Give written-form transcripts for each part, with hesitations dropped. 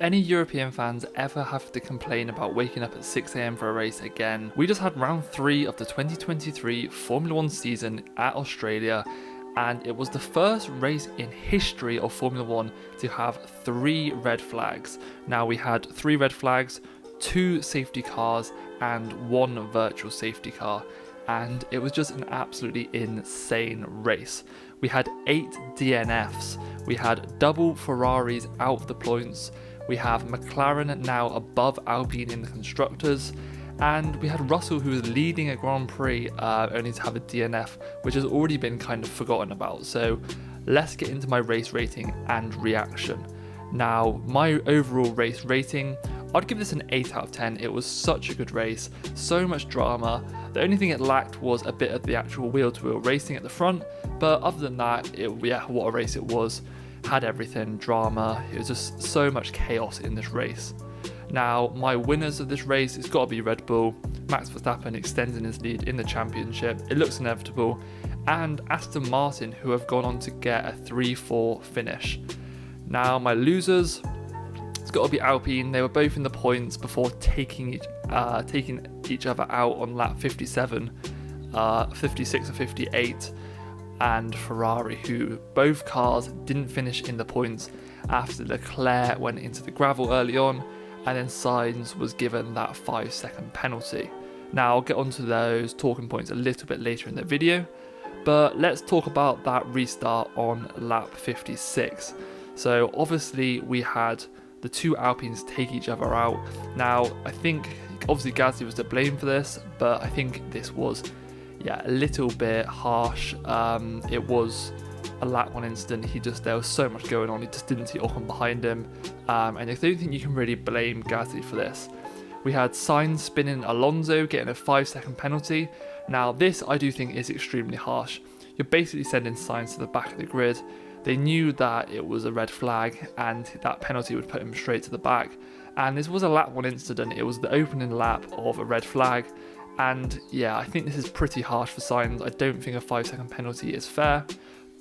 Any European fans ever have to complain about waking up at 6 AM for a race again? We just had round 3 of the 2023 Formula 1 season at Australia, and it was the first race in history of Formula 1 to have 3 red flags. Now we had 3 red flags, 2 safety cars and 1 virtual safety car, and it was just an absolutely insane race. We had 8 DNFs, we had double Ferraris out of the points, we have McLaren now above Alpine in the constructors, and we had Russell, who was leading a Grand Prix, only to have a DNF, which has already been kind of forgotten about. So let's get into my race rating and reaction. Now, my overall race rating, I'd give this an 8 out of 10. It was such a good race, so much drama. The only thing it lacked was a bit of the actual wheel-to-wheel racing at the front, but other than that, what a race it was. Had everything, drama, it was just so much chaos in this race. Now, my winners of this race, it's got to be Red Bull, Max Verstappen extending his lead in the championship, it looks inevitable, and Aston Martin, who have gone on to get a 3-4 finish. Now, my losers, it's got to be Alpine. They were both in the points before taking each other out on lap 57, 56 or 58, and Ferrari, who both cars didn't finish in the points after Leclerc went into the gravel early on, and then Sainz was given that 5-second penalty. Now, I'll get onto those talking points a little bit later in the video, but let's talk about that restart on lap 56. So obviously we had the 2 Alpines take each other out. Now, I think obviously Gasly was to blame for this, but I think this was a little bit harsh. It was a lap 1 incident. There was so much going on, he just didn't see Ocon behind him, and I don't think you can really blame Gasly for this. We had Sainz spinning Alonso, getting a 5-second penalty. Now this I do think is extremely harsh. You're basically sending Sainz to the back of the grid. They knew that it was a red flag and that penalty would put him straight to the back, and this was a lap 1 incident. It was the opening lap of a red flag, and I think this is pretty harsh for Sainz. I don't think a 5-second penalty is fair,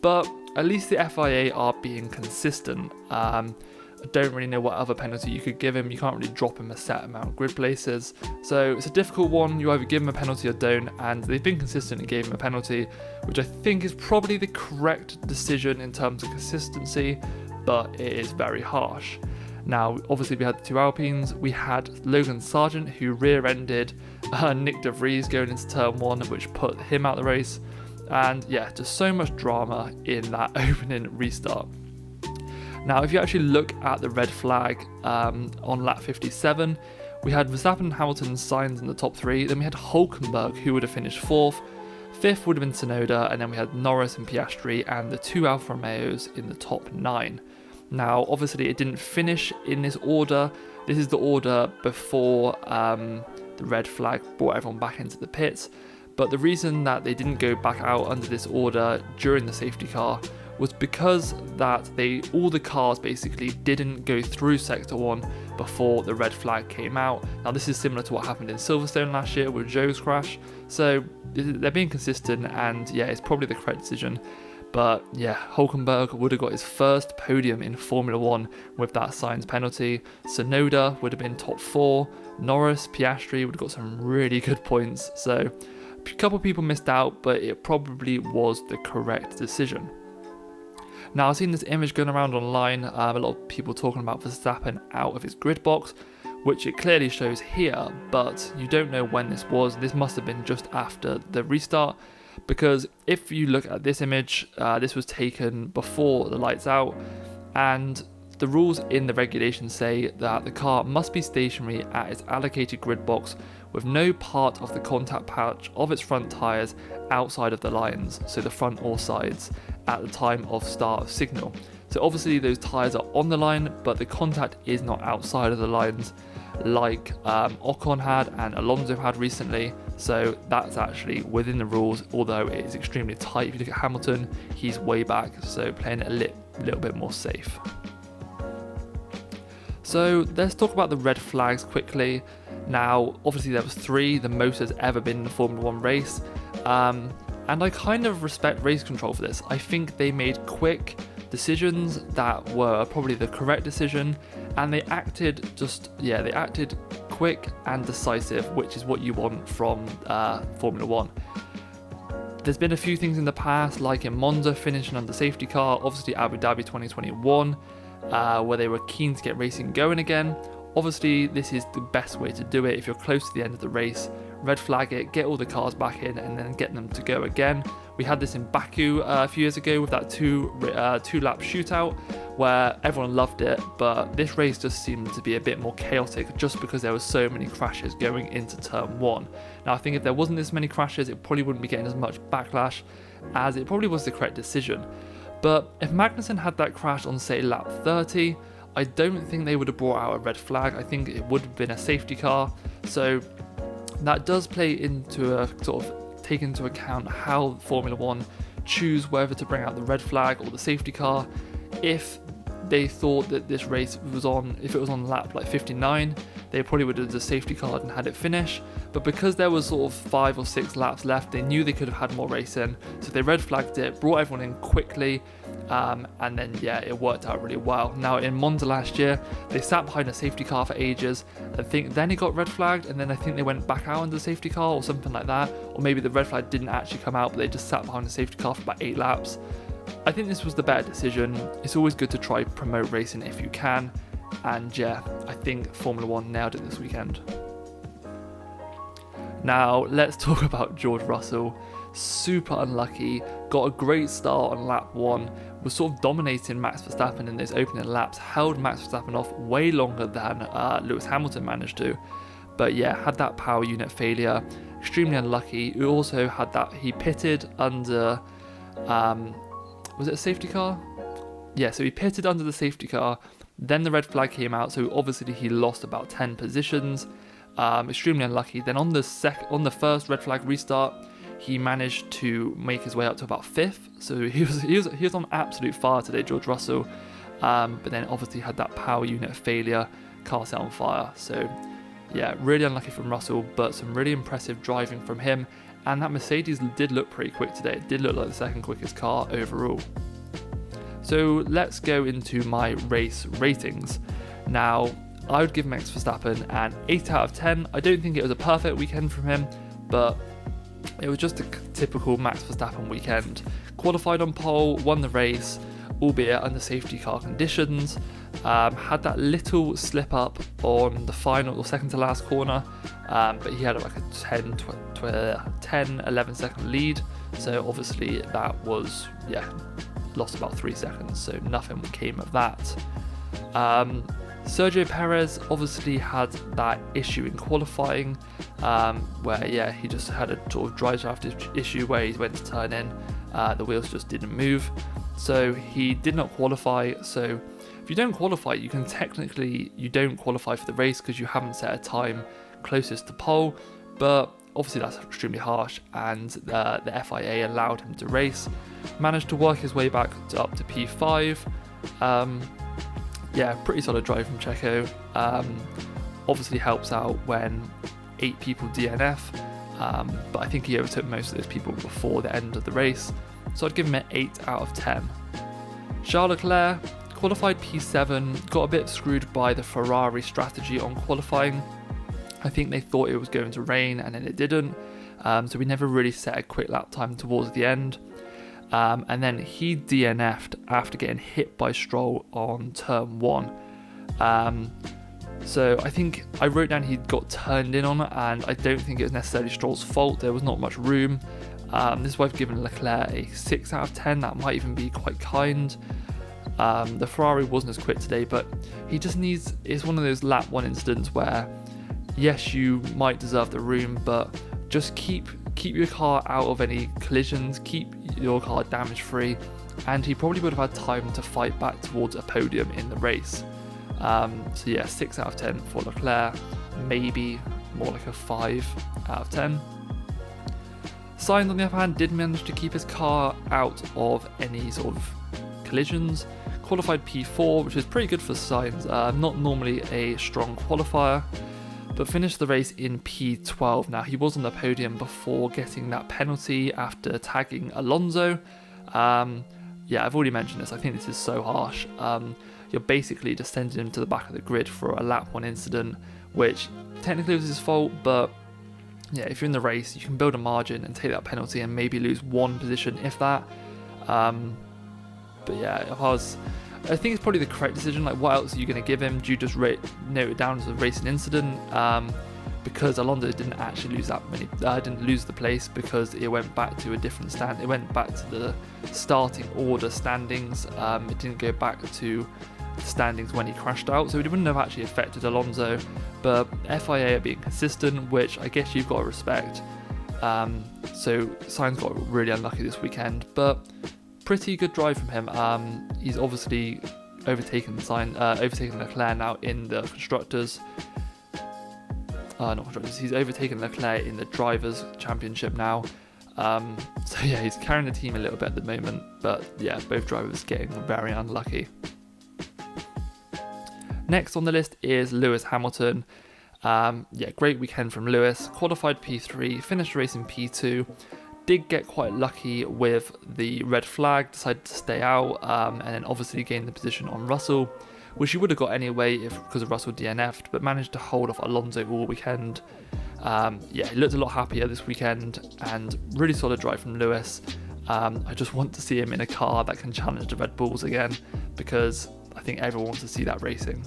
but at least the FIA are being consistent. I don't really know what other penalty you could give him. You can't really drop him a set amount of grid places, so it's a difficult one. You either give him a penalty or don't, and they've been consistent and gave him a penalty, which I think is probably the correct decision in terms of consistency, but it is very harsh. Now, obviously we had the 2 Alpines. We had Logan Sargeant, who rear-ended Nick de Vries going into turn 1, which put him out the race, and just so much drama in that opening restart. Now, if you actually look at the red flag on lap 57, we had Verstappen and Hamilton, Sainz in the top 3, then we had Hulkenberg, who would have finished 4th, 5th would have been Tsunoda, and then we had Norris and Piastri and the 2 Alfa Romeos in the top 9. Now, obviously it didn't finish in this order. This is the order before the red flag brought everyone back into the pits, but the reason that they didn't go back out under this order during the safety car was because that all the cars basically didn't go through sector 1 before the red flag came out. Now, this is similar to what happened in Silverstone last year with Zhou's crash, so they're being consistent, and it's probably the correct decision. But Hulkenberg would have got his first podium in Formula 1 with that Sainz penalty. Tsunoda would have been top 4, Norris, Piastri would have got some really good points, so a couple of people missed out, but it probably was the correct decision. Now, I've seen this image going around online, a lot of people talking about Verstappen out of his grid box, which it clearly shows here, but you don't know when this was. This must have been just after the restart, because if you look at this image, this was taken before the lights out, and the rules in the regulations say that the car must be stationary at its allocated grid box with no part of the contact patch of its front tyres outside of the lines, so the front or sides, at the time of start of signal. So obviously those tyres are on the line, but the contact is not outside of the lines like Ocon had and Alonso had recently, so that's actually within the rules, although it is extremely tight. If you look at Hamilton, he's way back, so playing it a little bit more safe. So let's talk about the red flags quickly. Now, obviously there was 3, the most has ever been in a Formula 1 race, and I kind of respect race control for this. I think they made quick decisions that were probably the correct decision, and they acted quick and decisive, which is what you want from Formula 1. There's been a few things in the past, like in Monza finishing under safety car, obviously Abu Dhabi 2021, where they were keen to get racing going again. Obviously, this is the best way to do it. If you're close to the end of the race, red flag it, get all the cars back in, and then get them to go again. We had this in Baku a few years ago with that two-lap shootout, where everyone loved it, but this race just seemed to be a bit more chaotic just because there were so many crashes going into turn 1. Now, I think if there wasn't this many crashes, it probably wouldn't be getting as much backlash, as it probably was the correct decision. But if Magnussen had that crash on, say, lap 30, I don't think they would have brought out a red flag. I think it would have been a safety car. So that does play into a sort of take into account how Formula 1 choose whether to bring out the red flag or the safety car. If they thought that this race was on, if it was on lap like 59, they probably would have done the safety car and had it finish. But because there was sort of 5 or 6 laps left, they knew they could have had more racing, so they red flagged it, brought everyone in quickly, and then it worked out really well. Now in Monza last year, they sat behind a safety car for ages. I think then it got red flagged, and then I think they went back out under the safety car or something like that, or maybe the red flag didn't actually come out, but they just sat behind the safety car for about 8 laps. I think this was the better decision. It's always good to try promote racing if you can, and I think Formula 1 nailed it this weekend. Now let's talk about George Russell. Super unlucky, got a great start on lap 1, was sort of dominating Max Verstappen in those opening laps, held Max Verstappen off way longer than Lewis Hamilton managed to, but had that power unit failure, extremely unlucky. He also had that, he pitted under, was it a safety car? Yeah, so he pitted under the safety car, then the red flag came out, so obviously he lost about 10 positions, extremely unlucky. Then on the first red flag restart, he managed to make his way up to about 5th, so he was on absolute fire today, George Russell, but then obviously had that power unit failure, car set on fire. So really unlucky from Russell, but some really impressive driving from him, and that Mercedes did look pretty quick today. It did look like the second quickest car overall. So let's go into my race ratings. Now, I would give Max Verstappen an 8 out of 10. I don't think it was a perfect weekend from him, but it was just a typical Max Verstappen weekend. Qualified on pole, won the race, albeit under safety car conditions. Had that little slip up on the final or second to last corner, but he had like a 10-11 second lead. So obviously that was, lost about 3 seconds, so nothing came of that. Sergio Perez obviously had that issue in qualifying, where he just had a sort of drive shaft issue where he went to turn in, the wheels just didn't move, so he did not qualify. So if you don't qualify, you don't qualify for the race because you haven't set a time closest to pole, but obviously that's extremely harsh, and the FIA allowed him to race. Managed to work his way back up to P5. Pretty solid drive from Checo. Obviously helps out when 8 people DNF, but I think he overtook most of those people before the end of the race, so I'd give him an 8 out of 10. Charles Leclerc qualified P7, got a bit screwed by the Ferrari strategy on qualifying. I think they thought it was going to rain and then it didn't, so we never really set a quick lap time towards the end. And then he DNF'd after getting hit by Stroll on turn 1. So I think I wrote down he got turned in on, and I don't think it was necessarily Stroll's fault. There was not much room. This is why I've given Leclerc a 6 out of 10. That might even be quite kind. The Ferrari wasn't as quick today, but he just needs, it's one of those lap 1 incidents where, yes, you might deserve the room, but just keep your car out of any collisions, keep your car damage free, and he probably would have had time to fight back towards a podium in the race. 6 out of 10 for Leclerc, maybe more like a 5 out of 10. Sainz, on the other hand, did manage to keep his car out of any sort of collisions. Qualified P4, which is pretty good for Sainz, not normally a strong qualifier, but finished the race in P12. Now, he was on the podium before getting that penalty after tagging Alonso. I've already mentioned this. I think this is so harsh. you're basically just sending him to the back of the grid for a lap 1 incident, which technically was his fault, but yeah, if you're in the race, you can build a margin and take that penalty and maybe lose 1 position, if that. But yeah, I think it's probably the correct decision. Like, what else are you going to give him? Do you just note it down as a racing incident? Because Alonso didn't actually lose that many, didn't lose the place because it went back to a different stand. It went back to the starting order standings. It didn't go back to the standings when he crashed out, so it wouldn't have actually affected Alonso. But FIA are being consistent, which I guess you've got to respect. So Sainz got really unlucky this weekend, but pretty good drive from him. He's obviously overtaken Leclerc now in the constructors. Not constructors. He's overtaken Leclerc in the drivers' championship now. So yeah, he's carrying the team a little bit at the moment. But yeah, both drivers getting very unlucky. Next on the list is Lewis Hamilton. Yeah, great weekend from Lewis. Qualified P3, finished the race in P2. Did get quite lucky with the red flag, decided to stay out, and then obviously gained the position on Russell, which he would have got anyway because of Russell DNF'd, but managed to hold off Alonso all weekend. Yeah, he looked a lot happier this weekend, and really solid drive from Lewis. I just want to see him in a car that can challenge the Red Bulls again, because I think everyone wants to see that racing.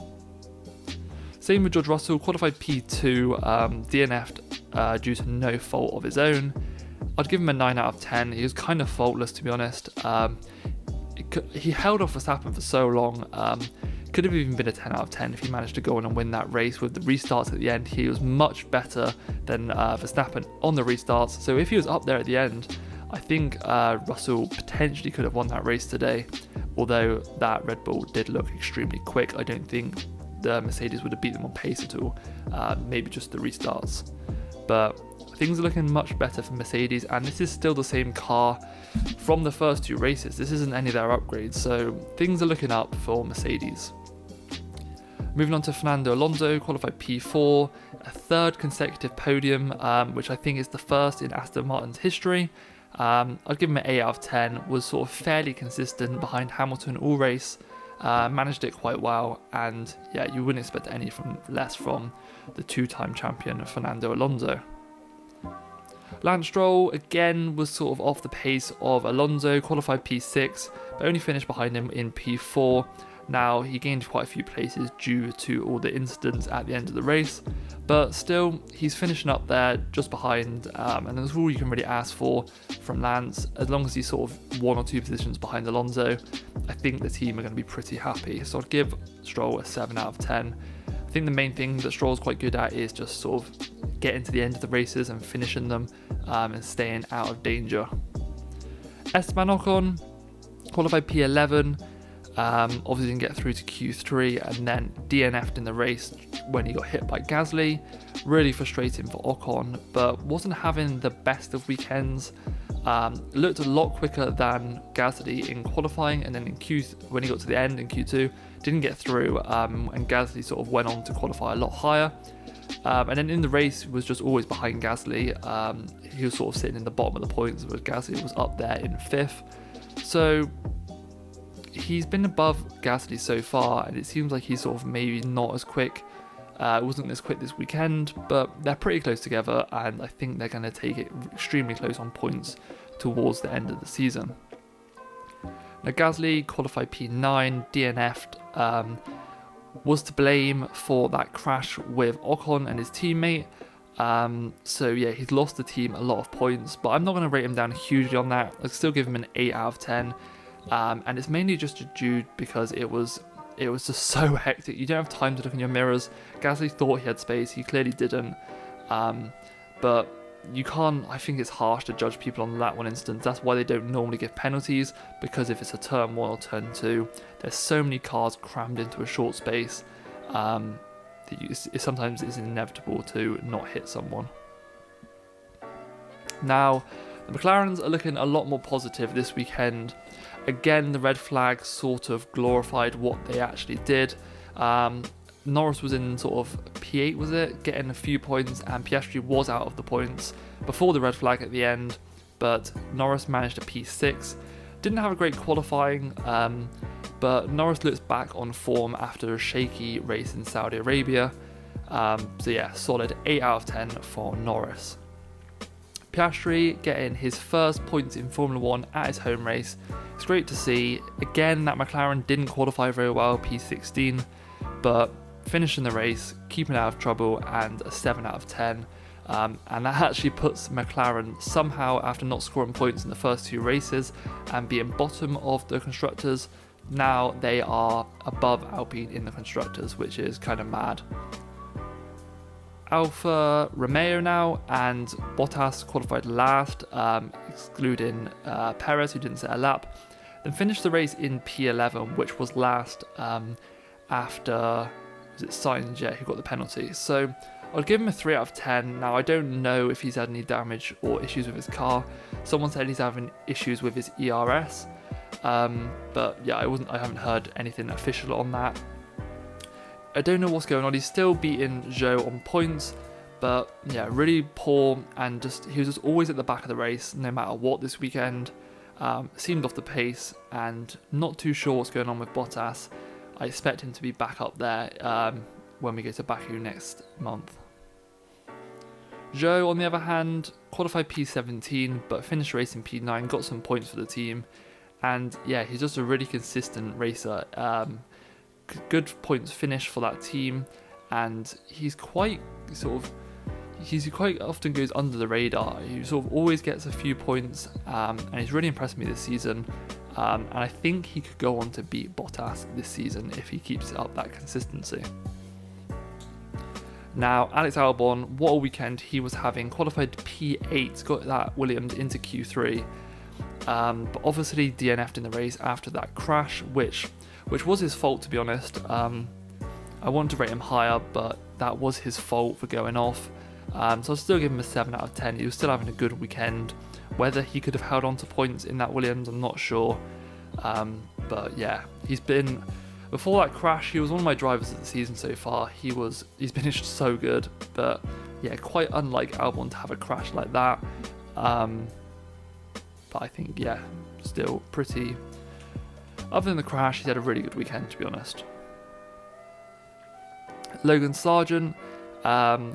Same with George Russell, qualified P2, DNF'd due to no fault of his own. I'd give him a 9 out of 10. He was kind of faultless, to be honest. He held off Verstappen for so long. Could have even been a 10 out of 10 if he managed to go on and win that race with the restarts at the end. He was much better than Verstappen on the restarts. So if he was up there at the end, I think Russell potentially could have won that race today. Although that Red Bull did look extremely quick, I don't think the Mercedes would have beat them on pace at all. Maybe just the restarts. But things are looking much better for Mercedes, and this is still the same car from the first 2 races. This isn't any of their upgrades, so things are looking up for Mercedes. Moving on to Fernando Alonso, qualified P4, a 3rd consecutive podium, which I think is the first in Aston Martin's history. I'd give him an 8 out of 10, was sort of fairly consistent behind Hamilton all race, managed it quite well, and yeah, you wouldn't expect any less from the 2-time champion Fernando Alonso. Lance Stroll again was sort of off the pace of Alonso, qualified P6, but only finished behind him in P4. Now, he gained quite a few places due to all the incidents at the end of the race, but still, he's finishing up there just behind, and that's all you can really ask for from Lance. As long as he's sort of 1 or 2 positions behind Alonso, I think the team are going to be pretty happy. So I'd give Stroll a 7 out of 10. I think the main thing that Stroll's quite good at is just sort of getting to the end of the races and finishing them, and staying out of danger. Esteban Ocon, qualified P11, obviously didn't get through to Q3 and then DNF'd in the race when he got hit by Gasly. Really frustrating for Ocon, but wasn't having the best of weekends. Looked a lot quicker than Gasly in qualifying, and then when he got to the end in Q2, didn't get through, and Gasly sort of went on to qualify a lot higher. And then in the race was just always behind Gasly. He was sort of sitting in the bottom of the points, whereas Gasly was up there in 5th. So he's been above Gasly so far, and it seems like he's sort of maybe not as quick. It wasn't as quick this weekend, but they're pretty close together, and I think they're going to take it extremely close on points towards the end of the season. Now, Gasly qualified P9, DNF'd, was to blame for that crash with Ocon and his teammate. So yeah, he's lost the team a lot of points, but I'm not going to rate him down hugely on that. I'd still give him an 8 out of 10. And it's mainly just due because it was just so hectic. You don't have time to look in your mirrors. Gasly thought he had space, he clearly didn't. But you can't, I think it's harsh to judge people on that one instance. That's why they don't normally give penalties, because if it's a turn 1 or turn 2, there's so many cars crammed into a short space, it sometimes is inevitable to not hit someone. Now, the McLarens are looking a lot more positive this weekend. Again, the red flag sort of glorified what they actually did. Norris was in sort of P8, was it? Getting a few points, and Piastri was out of the points before the red flag at the end, but Norris managed a P6. Didn't have a great qualifying, but Norris looks back on form after a shaky race in Saudi Arabia. So yeah, solid 8 out of 10 for Norris. Piastri getting his first points in Formula 1 at his home race. It's great to see. Again, that McLaren didn't qualify very well, P16, but finishing the race, keeping out of trouble, and a 7 out of 10. And that actually puts McLaren somehow, after not scoring points in the first 2 races and being bottom of the constructors, now they are above Alpine in the constructors, which is kind of mad. Alfa Romeo now, and Bottas qualified last, excluding Perez, who didn't set a lap. Then finished the race in P11, which was last after, was it Sainz, who got the penalty. So I'd give him a 3 out of 10. Now, I don't know if he's had any damage or issues with his car. Someone said he's having issues with his ERS, but yeah, I haven't heard anything official on that. I don't know what's going on. He's still beating Zhou on points, but yeah, really poor, and he was just always at the back of the race, no matter what this weekend. Seemed off the pace, and not too sure what's going on with Bottas. I expect him to be back up there when we go to Baku next month. Zhou, on the other hand, qualified P17, but finished racing P9, got some points for the team, and yeah, he's just a really consistent racer. Good points finish for that team, and he's quite often goes under the radar. He sort of always gets a few points, and he's really impressed me this season. And I think he could go on to beat Bottas this season if he keeps up that consistency. Now, Alex Albon, what a weekend he was having. Qualified P8, got that Williams into Q3, but obviously DNF'd in the race after that crash, which was his fault, to be honest. I wanted to rate him higher, but that was his fault for going off. So I'll still give him a 7 out of 10. He was still having a good weekend. Whether he could have held on to points in that Williams, I'm not sure. But yeah, before that crash, he was one of my drivers of the season so far. He's finished so good, but yeah, quite unlike Albon to have a crash like that. But I think, yeah, still pretty. Other than the crash, he's had a really good weekend, to be honest. Logan Sargeant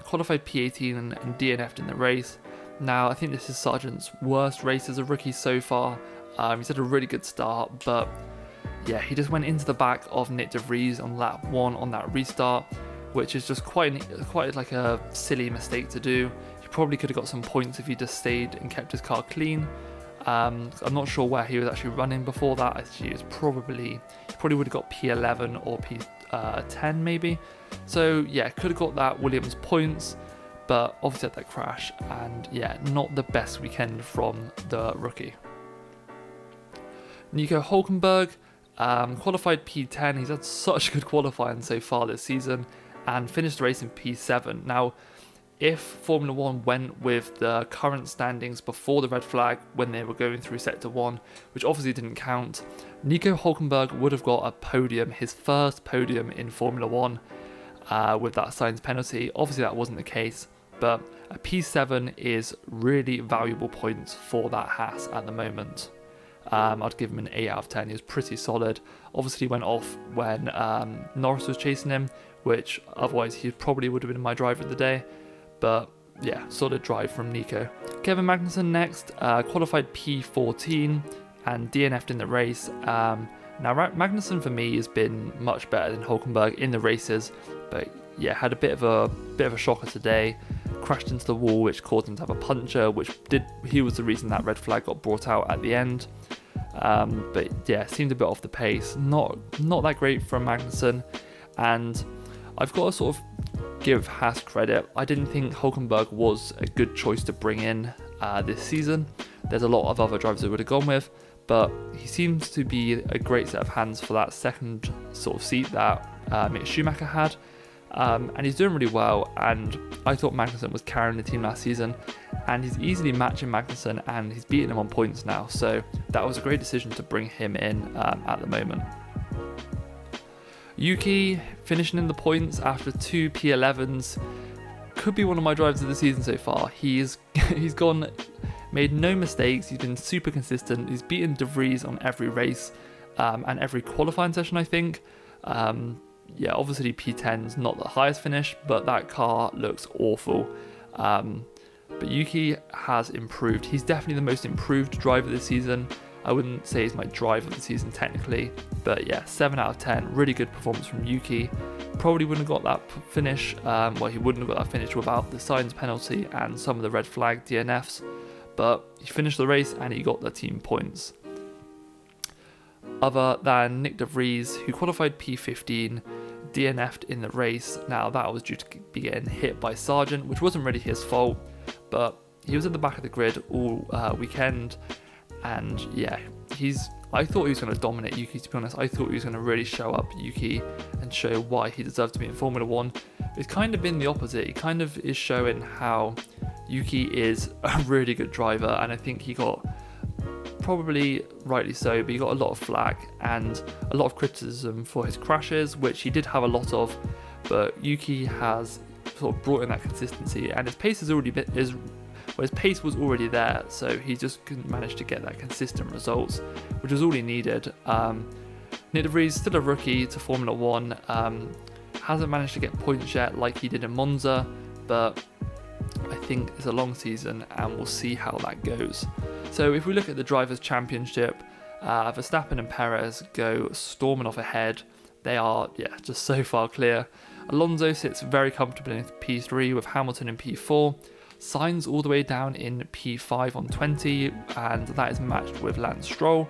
qualified P18 and DNF'd in the race. Now, I think this is Sargent's worst race as a rookie so far. He's had a really good start, but yeah, he just went into the back of Nick de Vries on lap 1 on that restart, which is just quite like a silly mistake to do. He probably could have got some points if he just stayed and kept his car clean. I'm not sure where he was actually running before that. He probably would have got P11 or P10 maybe. So yeah, could have got that Williams points, but obviously had that crash, and yeah, not the best weekend from the rookie. Nico Hulkenberg qualified P10. He's had such good qualifying so far this season, and finished the race in P7. Now, if Formula 1 went with the current standings before the red flag when they were going through Sector 1, which obviously didn't count, Nico Hulkenberg would have got a podium, his first podium in Formula 1 with that Sainz penalty. Obviously that wasn't the case, but a P7 is really valuable points for that Haas at the moment. I'd give him an 8 out of 10. He was pretty solid. Obviously he went off when Norris was chasing him, which otherwise he probably would have been my driver of the day. But yeah, solid drive from Nico. Kevin Magnussen next, qualified P14 and DNF'd in the race. Now Magnussen for me has been much better than Hulkenberg in the races, but yeah, had a bit of a shocker today. Crashed into the wall, which caused him to have a puncture, he was the reason that red flag got brought out at the end. But yeah, seemed a bit off the pace. Not that great from Magnussen, and I've got to sort of give Haas credit. I didn't think Hulkenberg was a good choice to bring in this season. There's a lot of other drivers I would have gone with, but he seems to be a great set of hands for that second sort of seat that Mick Schumacher had. And he's doing really well, and I thought Magnussen was carrying the team last season, and he's easily matching Magnussen, and he's beating him on points now, so that was a great decision to bring him in at the moment. Yuki finishing in the points after 2 P11s, could be one of my drivers of the season so far. He's made no mistakes, he's been super consistent, he's beaten De Vries on every race. and every qualifying session, I think. Yeah, obviously P10's not the highest finish, but that car looks awful. But Yuki has improved. He's definitely the most improved driver this season. I wouldn't say he's my driver of the season technically, but yeah, 7 out of 10. Really good performance from Yuki. Probably wouldn't have got that finish. Well, he wouldn't have got that finish without the signs penalty and some of the red flag DNFs, but he finished the race and he got the team points. Other than Nick de Vries, who qualified P15, DNF'd in the race. Now that was due to be getting hit by Sargent, which wasn't really his fault, but he was at the back of the grid all weekend, and yeah, I thought he was going to dominate Yuki, to be honest. I thought he was going to really show up Yuki and show why he deserved to be in Formula 1. It's kind of been the opposite. He kind of is showing how Yuki is a really good driver, and I think he got, probably rightly so, but he got a lot of flack and a lot of criticism for his crashes, which he did have a lot of, but Yuki has sort of brought in that consistency, and his pace has already been, his pace was already there, so he just couldn't manage to get that consistent results, which was all he needed. Nick de Vries, still a rookie to Formula 1, hasn't managed to get points yet like he did in Monza, but I think it's a long season and we'll see how that goes. So if we look at the Drivers' Championship, Verstappen and Perez go storming off ahead. They are, just so far clear. Alonso sits very comfortably in P3 with Hamilton in P4. Sainz all the way down in P5 on 20, and that is matched with Lance Stroll.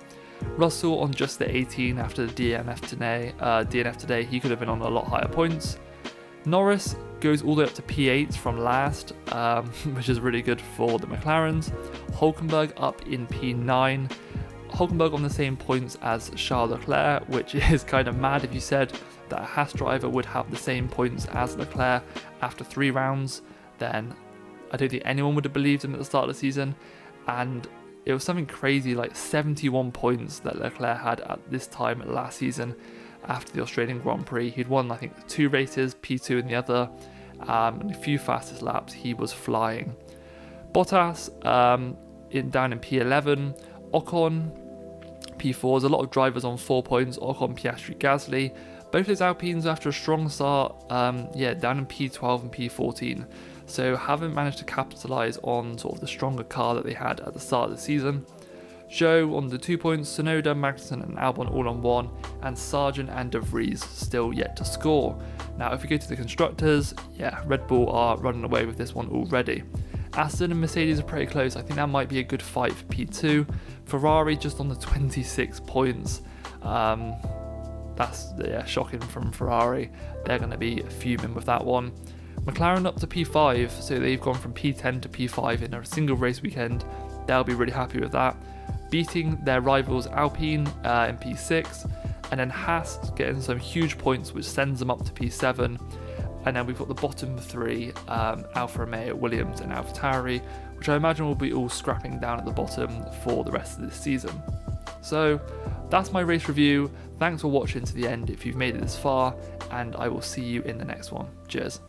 Russell on just the 18 after the DNF today. He could have been on a lot higher points. Norris goes all the way up to P8 from last, which is really good for the McLarens. Hulkenberg up in P9. Hulkenberg on the same points as Charles Leclerc, which is kind of mad if you said that a Haas driver would have the same points as Leclerc after 3 rounds. Then I don't think anyone would have believed him at the start of the season. And it was something crazy, like 71 points that Leclerc had at this time last season after the Australian Grand Prix. He'd won, I think, 2 races, P2 in the other, and a few fastest laps. He was flying. Bottas down in P11. Ocon P4. There's a lot of drivers on 4 points. Ocon, Piastri, Gasly. Both those Alpines after a strong start, down in P12 and P14. So haven't managed to capitalise on sort of the stronger car that they had at the start of the season. Zhou on the 2 points, Tsunoda, Magnussen and Albon all on 1, and Sargent and de Vries still yet to score. Now if we go to the constructors, Red Bull are running away with this one already. Aston and Mercedes are pretty close. I think that might be a good fight for P2. Ferrari just on the 26 points. That's shocking from Ferrari. They're going to be fuming with that one. McLaren up to P5, so they've gone from P10 to P5 in a single race weekend. They'll be really happy with that. Beating their rivals Alpine in P6, and then Haas getting some huge points which sends them up to P7. And then we've got the bottom 3, Alfa Romeo, Williams and AlphaTauri, which I imagine will be all scrapping down at the bottom for the rest of this season. So that's my race review. Thanks for watching to the end if you've made it this far, and I will see you in the next one. Cheers.